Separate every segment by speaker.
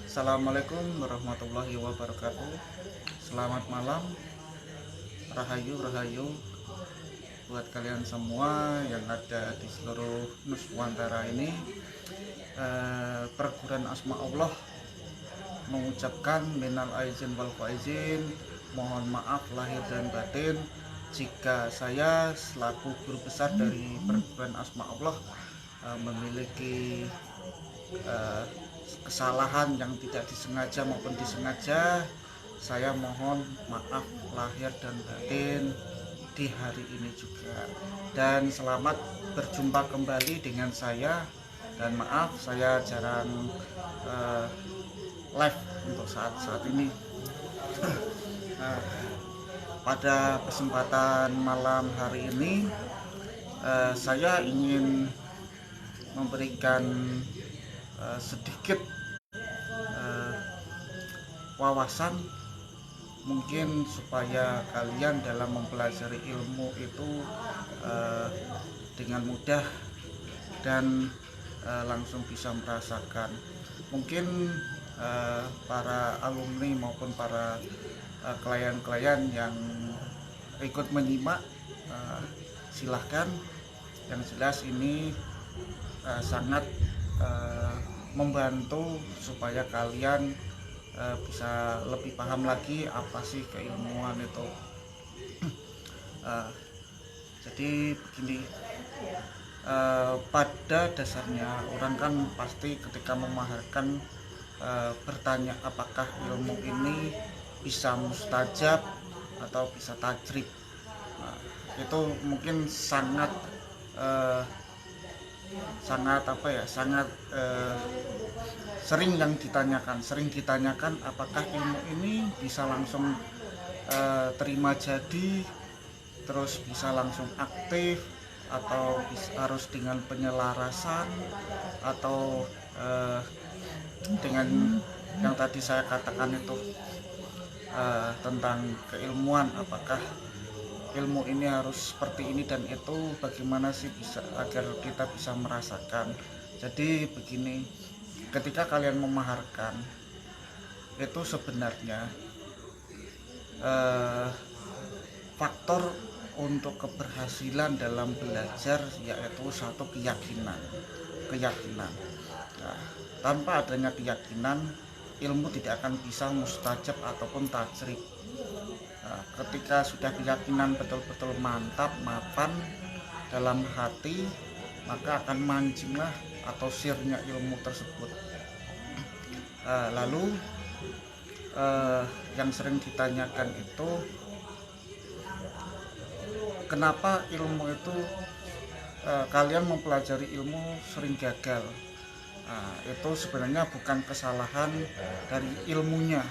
Speaker 1: Assalamualaikum warahmatullahi wabarakatuh. Selamat malam, rahayu rahayu buat kalian semua yang ada di seluruh Nuswantara ini. Perguruan Asma Allah mengucapkan minal aizin wal faizin, mohon maaf lahir dan batin jika saya selaku guru besar dari perguruan Asma Allah memiliki kesalahan yang tidak disengaja maupun disengaja. Saya mohon maaf lahir dan batin di hari ini juga, dan selamat berjumpa kembali dengan saya. Dan maaf saya jarang live untuk saat ini. Pada kesempatan malam hari ini saya ingin memberikan sedikit wawasan, mungkin supaya kalian dalam mempelajari ilmu itu dengan mudah dan langsung bisa merasakan. Mungkin para alumni maupun para klien-klien yang ikut menyimak, silahkan. Yang jelas ini sangat membantu supaya kalian bisa lebih paham lagi apa sih keilmuan itu. Jadi begini, pada dasarnya orang kan pasti ketika memaharkan bertanya apakah ilmu ini bisa mustajab atau bisa tajrib. Itu mungkin sangat sering ditanyakan apakah ilmu ini bisa langsung terima jadi, terus bisa langsung aktif, atau harus dengan penyelarasan, atau dengan yang tadi saya katakan itu tentang keilmuan, apakah ilmu ini harus seperti ini dan itu, bagaimana sih bisa agar kita bisa merasakan. Jadi begini, ketika kalian memaharkan itu sebenarnya faktor untuk keberhasilan dalam belajar yaitu satu keyakinan. Nah, tanpa adanya keyakinan, ilmu tidak akan bisa mustajab ataupun tajrib. Ketika sudah keyakinan betul-betul mantap, mapan dalam hati, maka akan mancinglah atau sirnya ilmu tersebut. Lalu yang sering ditanyakan itu, kenapa ilmu itu kalian mempelajari ilmu sering gagal? Itu sebenarnya bukan kesalahan dari ilmunya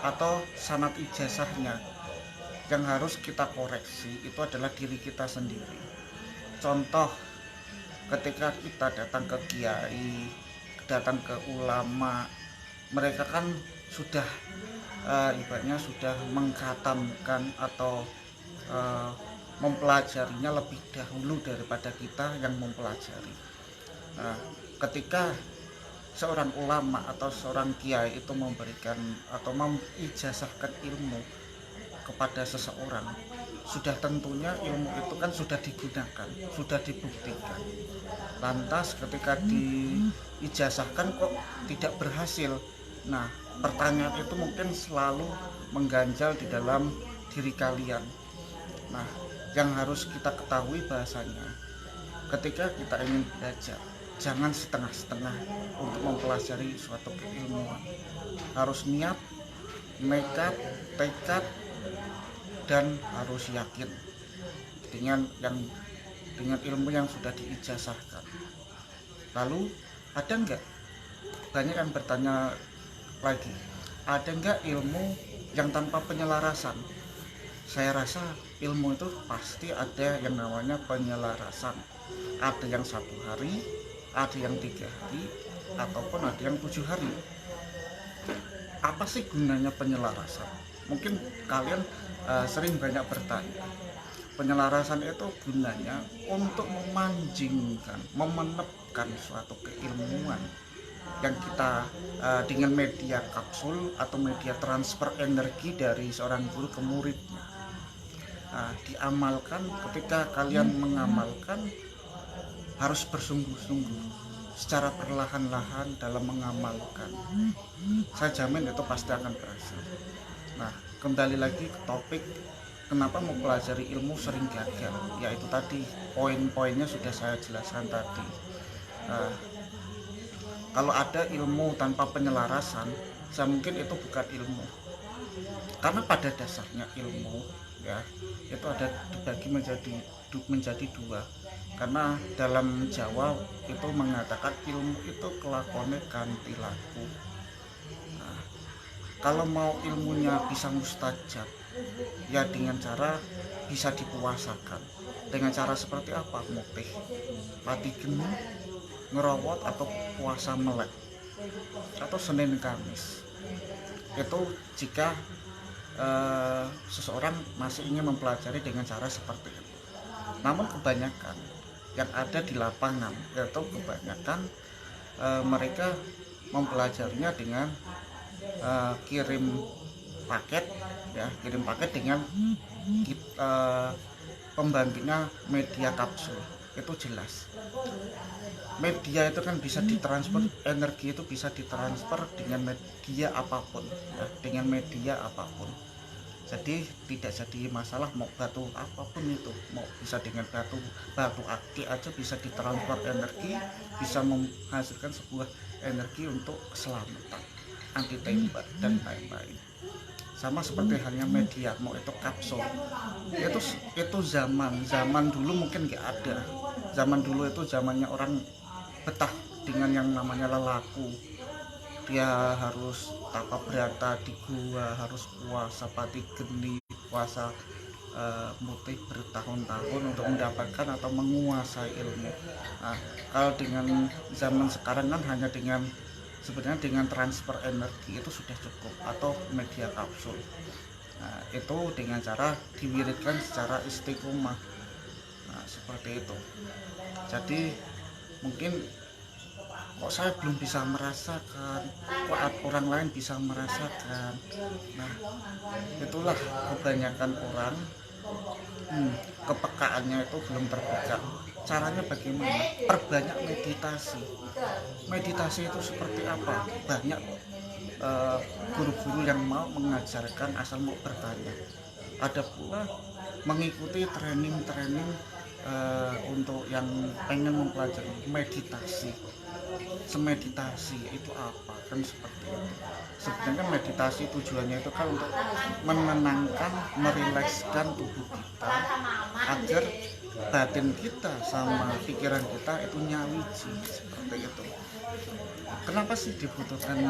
Speaker 1: atau sanad ijazahnya. Yang harus kita koreksi itu adalah diri kita sendiri. Contoh, ketika kita datang ke kiai, datang ke ulama, mereka kan sudah ibaratnya sudah mengkhatamkan atau mempelajarinya lebih dahulu daripada kita yang mempelajari. Ketika seorang ulama atau seorang kiai itu memberikan atau mengijazahkan ilmu kepada seseorang, sudah tentunya ilmu itu kan sudah digunakan, sudah dibuktikan. Lantas ketika diijazahkan kok tidak berhasil, nah pertanyaan itu mungkin selalu mengganjal di dalam diri kalian. Nah, yang harus kita ketahui bahasanya, ketika kita ingin belajar, jangan setengah-setengah untuk mempelajari suatu keilmuan. Harus niat, nekat, tekad, dan harus yakin dengan ilmu yang sudah diijazahkan. Lalu ada enggak, banyak yang bertanya lagi, ada enggak ilmu yang tanpa penyelarasan? Saya rasa ilmu itu pasti ada yang namanya penyelarasan. Ada yang 1 hari, ada yang 3 hari, ataupun ada yang 7 hari. Apa sih gunanya penyelarasan? Mungkin kalian sering banyak bertanya. Penyelarasan itu gunanya untuk memanjingkan, memenepkan suatu keilmuan yang kita dengan media kapsul atau media transfer energi dari seorang guru ke muridnya. Diamalkan, ketika kalian mengamalkan harus bersungguh-sungguh secara perlahan-lahan dalam mengamalkan. Saya jamin itu pasti akan berhasil. Nah, kembali lagi ke topik kenapa mempelajari ilmu sering gagal, yaitu tadi poin-poinnya sudah saya jelaskan tadi. Kalau ada ilmu tanpa penyelarasan, saya mungkin itu bukan ilmu, karena pada dasarnya ilmu ya itu ada dibagi menjadi dua. Karena dalam Jawa itu mengatakan ilmu itu kelakone kanthi laku. Kalau mau ilmunya bisa mustajab, ya dengan cara bisa dipuasakan. Dengan cara seperti apa? Mutih, pati geni, ngerawat, atau puasa melek, atau Senin Kamis. Itu jika seseorang masih ingin mempelajari dengan cara seperti itu. Namun kebanyakan yang ada di lapangan, yaitu kebanyakan mereka mempelajarinya dengan kirim paket dengan pembantunya media kapsul. Itu jelas media itu kan bisa ditransfer, energi itu bisa ditransfer dengan media apapun ya, dengan media apapun. Jadi tidak jadi masalah mau batu apapun itu, mau bisa dengan batu akik aja bisa ditransfer energi, bisa menghasilkan sebuah energi untuk keselamatan, anti tembak dan lain-lain. Sama seperti halnya media, mau itu kapsul, itu zaman dulu mungkin nggak ada. Zaman dulu itu zamannya orang betah dengan yang namanya lelaku. Dia harus tapa berata di gua, harus puasa pati geni, puasa mutih bertahun-tahun untuk mendapatkan atau menguasai ilmu. Kalau dengan zaman sekarang kan hanya sebenarnya dengan transfer energi itu sudah cukup, atau media kapsul. Itu dengan cara diwiridkan secara istiqomah. Seperti itu. Jadi mungkin kok saya belum bisa merasakan, kok orang lain bisa merasakan. Nah, itulah kebanyakan orang kepekaannya itu belum terbuka. Caranya bagaimana? Perbanyak meditasi. Meditasi itu seperti apa? Banyak guru-guru yang mau mengajarkan asal mau bertanya. Ada pula mengikuti training untuk yang pengen mempelajari meditasi. Semeditasi itu apa? Kan seperti itu. Sebenarnya meditasi tujuannya itu kan untuk menenangkan, merilekskan tubuh kita agar batin kita sama pikiran kita itu nyawiji, seperti itu. Kenapa sih dibutuhkan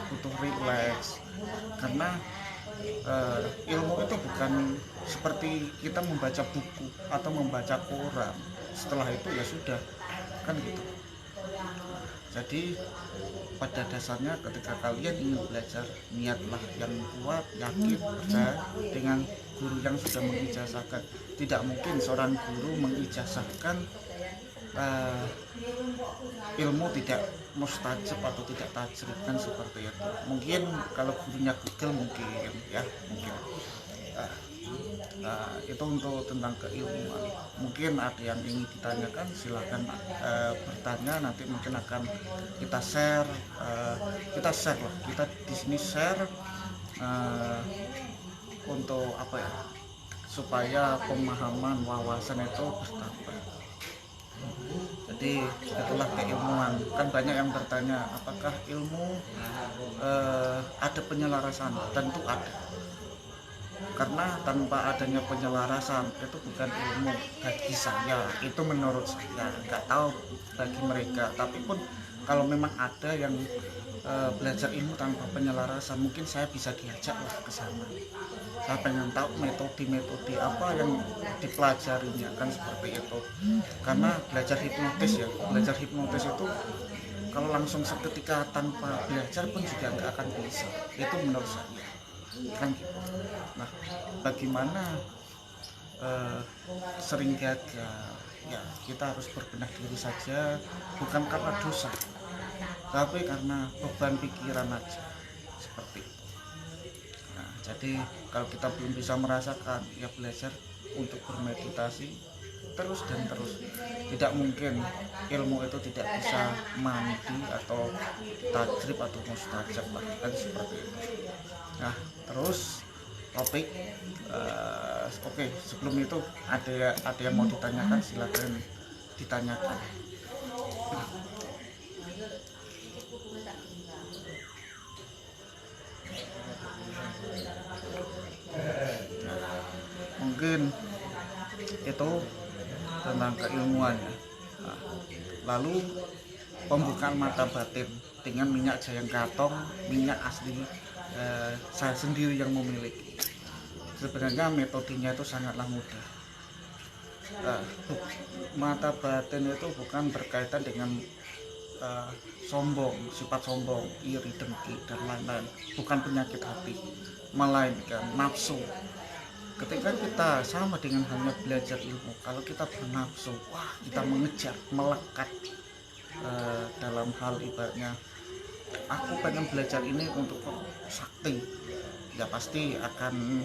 Speaker 1: butuh rileks? Karena ilmu itu bukan seperti kita membaca buku atau membaca koran, setelah itu ya sudah, kan gitu. Jadi pada dasarnya ketika kalian ingin belajar, niatlah yang kuat, yakin, percaya dengan guru yang sudah mengijazahkan. Tidak mungkin seorang guru mengijazahkan ilmu tidak mustajab atau tidak tajrib, kan seperti itu. Mungkin kalau gurunya Google mungkin itu untuk tentang keilmuan. Mungkin ada yang ingin ditanyakan, silakan bertanya, nanti mungkin akan kita share lah, kita di sini share untuk apa ya, supaya pemahaman wawasan itu bertambah. Jadi itulah keilmuan. Kan banyak yang bertanya, apakah ilmu ada penyelarasan? Tentu ada. Karena tanpa adanya penyelarasan itu bukan ilmu bagi saya, itu menurut saya, nggak tahu bagi mereka. Tapi pun kalau memang ada yang belajar ilmu tanpa penyelarasan, mungkin saya bisa diajak lah ke sana. Saya pengen tahu metode apa yang dipelajarinya, kan seperti itu. Karena belajar hipnotis itu kalau langsung seketika tanpa belajar pun juga nggak akan bisa, itu menurut saya, kan gitu. Nah, bagaimana sering gagal, ya kita harus berbenah diri saja, bukan karena dosa, tapi karena beban pikiran aja, seperti itu. Nah, jadi kalau kita belum bisa merasakan, ya belajar untuk bermeditasi terus dan terus. Tidak mungkin ilmu itu tidak bisa mandi atau tajrib atau mustajab, kan seperti itu. Nah, terus topik oke, sebelum itu ada yang mau ditanyakan, silakan ditanyakan. Mungkin itu tentang keilmuan ya. Nah, lalu pembukaan mata batin dengan minyak Jayang Katong, minyak asli saya sendiri yang memiliki. Sebenarnya metodenya itu sangatlah mudah. Mata batin itu bukan berkaitan dengan sombong, sifat sombong, iri, dengki, dan lain-lain. Bukan penyakit hati, melainkan nafsu. Ketika kita sama dengan hanya belajar ilmu, kalau kita bernafsu, wah kita mengejar, melekat dalam hal ibaratnya, aku pengen belajar ini untuk sakti, ya pasti akan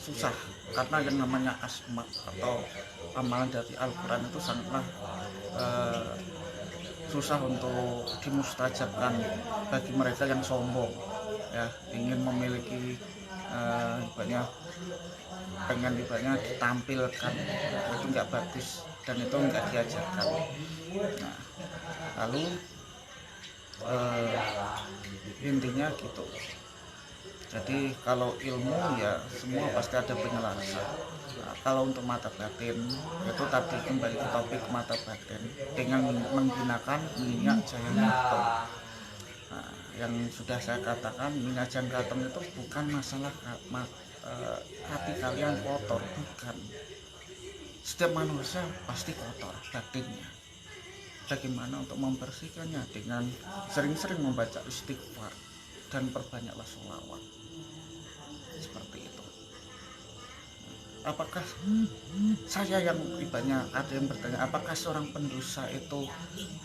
Speaker 1: susah, karena yang namanya asma atau amalan dari Al-Quran itu sangatlah susah untuk dimustajabkan bagi mereka yang sombong, ya ingin memiliki ibaratnya pengen ditampilkan, itu nggak bagus dan itu nggak diajarkan. Nah, lalu intinya gitu. Jadi kalau ilmu ya semua pasti ada penyelarasan. Nah, kalau untuk mata batin itu tadi kembali ke topik mata batin dengan menggunakan minyak Jayang Katong. Nah, yang sudah saya katakan, minyak Jayang Katong itu bukan masalah hati kalian kotor, bukan. Setiap manusia pasti kotor batinnya. Bagaimana untuk membersihkannya? Dengan sering-sering membaca istighfar dan perbanyaklah sholawat, seperti itu. Apakah saya yang ibaratnya, ada yang bertanya, apakah seorang pendosa itu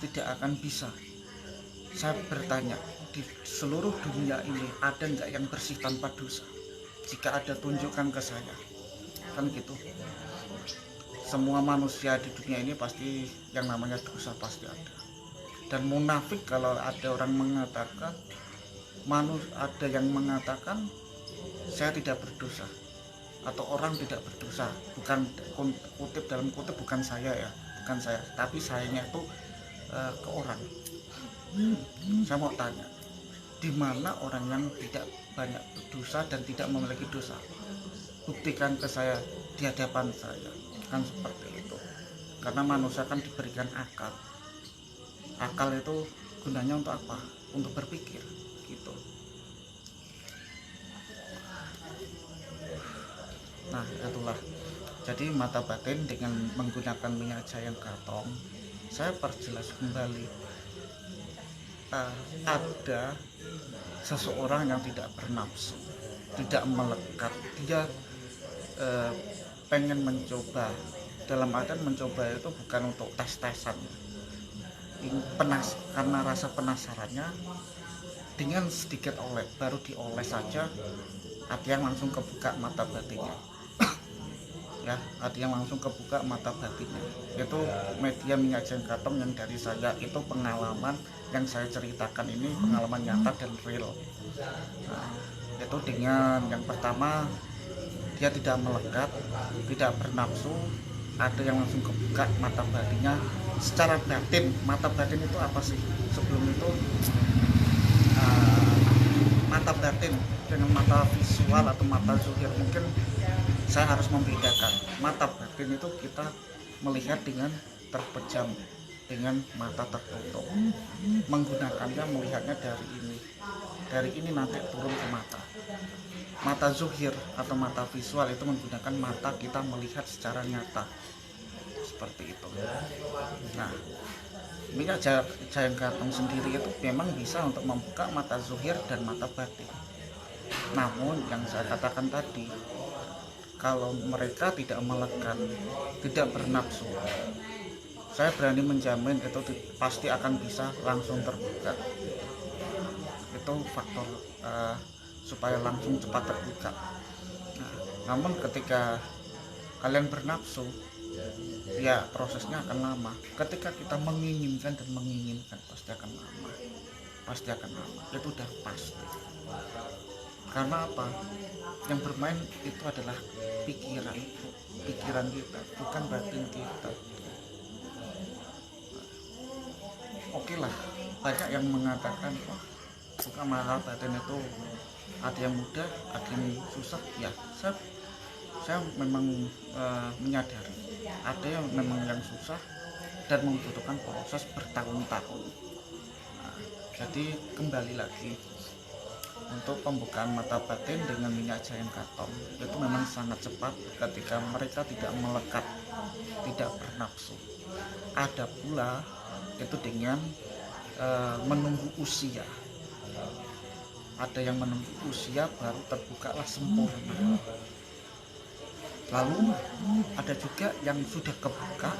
Speaker 1: tidak akan bisa? Saya bertanya, di seluruh dunia ini ada nggak yang bersih tanpa dosa? Jika ada, tunjukkan ke saya, kan gitu. Semua manusia di dunia ini pasti yang namanya dosa pasti ada. Dan munafik kalau ada orang mengatakan, ada yang mengatakan saya tidak berdosa atau orang tidak berdosa, bukan kutip dalam kutip, bukan saya ya, bukan saya, tapi sayanya itu ke orang. Saya mau tanya, di mana orang yang tidak banyak berdosa dan tidak memiliki dosa? Buktikan ke saya di hadapan saya, kan seperti itu. Karena manusia kan diberikan akal. Akal itu gunanya untuk apa? Untuk berpikir, gitu. Nah, itulah. Jadi mata batin dengan menggunakan minyak Jayang Katong, saya perjelas kembali. Ada seseorang yang tidak bernafsu, tidak melekat, dia pengen mencoba. Dalam artian mencoba itu bukan untuk tes-tesan, karena rasa penasarannya. Dengan sedikit baru dioles saja, ada yang langsung kebuka mata batinnya. Ya, ada yang langsung kebuka mata batinnya. Itu media minyak Jayang Katong yang dari saya, itu pengalaman yang saya ceritakan ini, pengalaman nyata dan real. Nah, itu dengan yang pertama, dia tidak melekat, tidak bernafsu, ada yang langsung kebuka mata batinnya secara batin. Mata batin itu apa sih? Sebelum itu mata batin dengan mata visual atau mata zuhir, mungkin saya harus membedakan. Mata batin itu kita melihat dengan terpejam, dengan mata tertutup, menggunakannya, melihatnya dari ini nanti turun ke mata. Mata zuhir atau mata visual itu menggunakan mata kita melihat secara nyata, seperti itu. Nah, minyak Jayang Katong sendiri itu memang bisa untuk membuka mata zuhir dan mata batin. Namun yang saya katakan tadi, kalau mereka tidak melekat, tidak bernafsu, saya berani menjamin itu pasti akan bisa langsung terbuka. Itu faktor supaya langsung cepat terbuka. Nah, namun ketika kalian bernafsu, ya prosesnya akan lama. Ketika kita menginginkan dan menginginkan, pasti akan lama, itu udah pasti. Karena apa? Yang bermain itu adalah pikiran kita, bukan batin kita. Oke lah, banyak yang mengatakan wah, bukan mahal batin itu ada yang mudah, ada yang susah. Ya, saya memang menyadari ada yang memang yang susah dan membutuhkan proses bertahun-tahun. Nah, jadi kembali lagi, untuk pembukaan mata batin dengan minyak Giant Katon itu memang sangat cepat ketika mereka tidak melekat, tidak bernafsu. Ada pula itu dengan menunggu usia. Ada yang menunggu usia baru terbukalah sempurna. Lalu ada juga yang sudah kebuka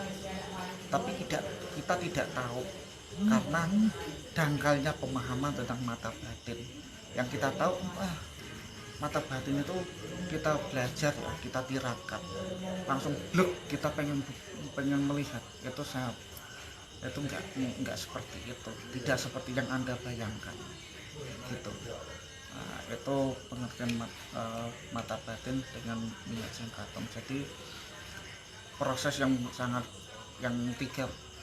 Speaker 1: tapi kita tidak tahu karena dangkalnya pemahaman tentang mata batin. Yang kita tahu mata batin itu kita belajar ya, kita tirakat langsung blek, kita pengen melihat. Itu enggak seperti itu, tidak seperti yang Anda bayangkan gitu. Nah, itu pengertian mata batin dengan minyak Giant Katon. Jadi proses yang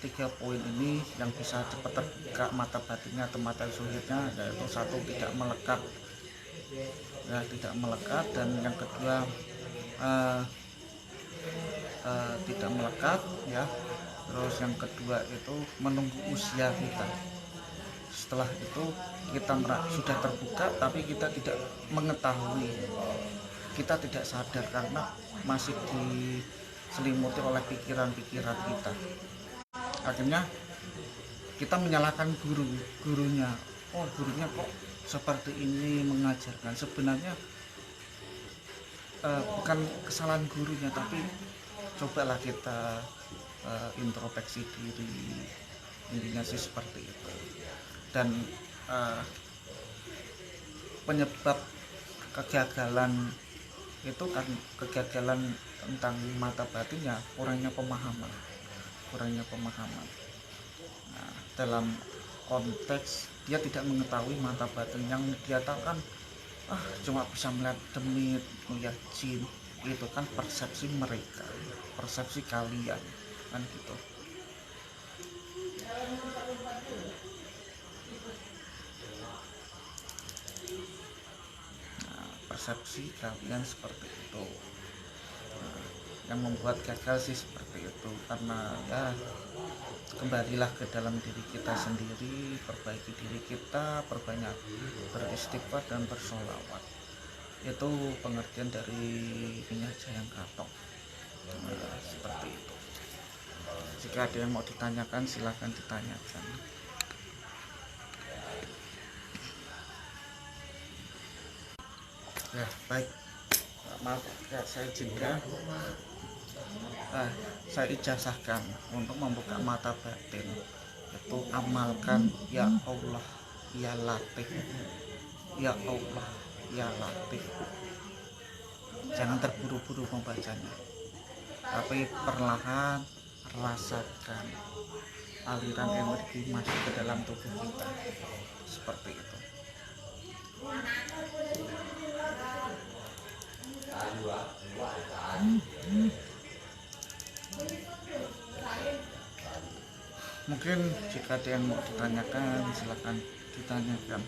Speaker 1: tiga poin ini yang bisa cepat terbuka mata batinnya atau mata zuhidnya, yaitu satu, tidak melekat dan yang kedua tidak melekat ya. Terus yang kedua itu menunggu usia kita. Setelah itu kita sudah terbuka tapi kita tidak mengetahui, kita tidak sadar karena masih diselimuti oleh pikiran-pikiran kita. Akhirnya kita menyalahkan gurunya. Oh, gurunya kok seperti ini mengajarkan. Sebenarnya bukan kesalahan gurunya, tapi cobalah kita introspeksi diri, intinya sih seperti itu. Dan penyebab kegagalan itu kan kegagalan tentang mata batinnya kurangnya pemahaman. Nah, dalam konteks dia tidak mengetahui mata batin, yang dia tahu kan cuma bisa melihat demit, melihat jin. Itu kan persepsi mereka, persepsi kalian kan gitu. Nah, persepsi kalian seperti itu. Nah, yang membuat gagal sih seperti itu, karena ya kembalilah ke dalam diri kita sendiri, perbaiki diri kita, perbanyak beristighfar dan bersolawat. Itu pengertian dari minyak Giant Katon. Nah, seperti itu. Jika ada yang mau ditanyakan silahkan ditanyakan. Ya baik, maaf ya, saya izinkan saya ijazahkan untuk membuka mata batin itu amalkan ya Allah ya Latif, ya Allah ya Latif. Jangan terburu-buru membacanya, tapi perlahan rasakan aliran energi masuk ke dalam tubuh kita, seperti itu. Mungkin jika ada yang mau ditanyakan silakan ditanyakan.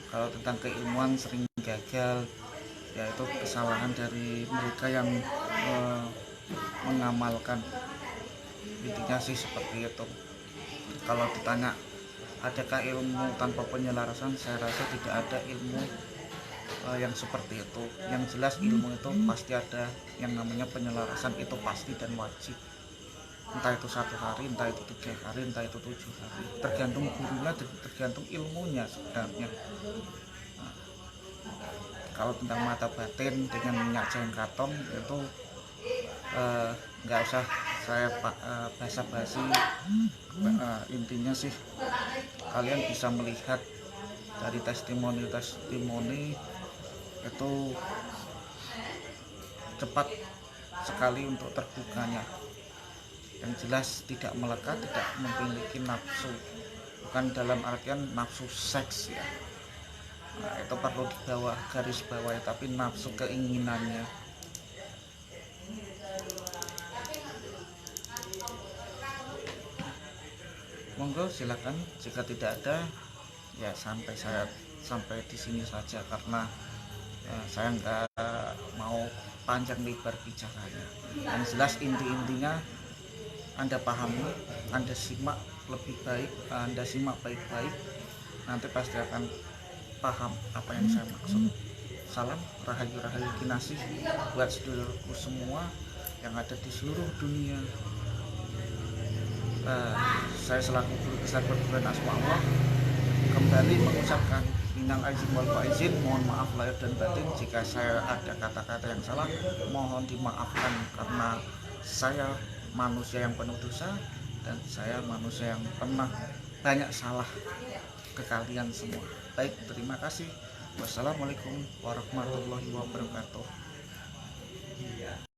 Speaker 1: Kalau tentang keilmuan sering gagal, yaitu kesalahan dari mereka yang mengamalkan. Intinya sih seperti itu. Kalau ditanya adakah ilmu tanpa penyelarasan, saya rasa tidak ada ilmu yang seperti itu. Yang jelas ilmu itu pasti ada yang namanya penyelarasan, itu pasti dan wajib. Entah itu 1 hari, entah itu 3 hari, entah itu 7 hari, tergantung gurunya dan tergantung ilmunya sebenarnya. Nah, kalau tentang mata batin dengan minyak Giant Katon itu nggak usah saya basa-basi. Intinya sih kalian bisa melihat dari testimoni itu cepat sekali untuk terbukanya. Yang jelas tidak melekat, tidak memiliki nafsu, bukan dalam artian nafsu seks ya. Nah, itu perlu dibawa garis bawah, tapi nafsu keinginannya. Monggo silakan, jika tidak ada ya sampai di sini saja, karena saya nggak mau panjang lebar bicaranya. Yang jelas intinya Anda pahami, Anda simak lebih baik, Anda simak baik-baik, nanti pasti akan paham apa yang saya maksud. Salam rahayu kinasih buat sedulurku semua yang ada di seluruh dunia. Saya selaku guru besar perguruan Asma Allah kembali mengucapkan minal aizin wal faizin, mohon maaf lahir dan batin jika saya ada kata-kata yang salah, mohon dimaafkan karena saya manusia yang penuh dosa dan saya manusia yang pernah banyak salah ke kalian semua. Baik, terima kasih. Wassalamualaikum warahmatullahi wabarakatuh.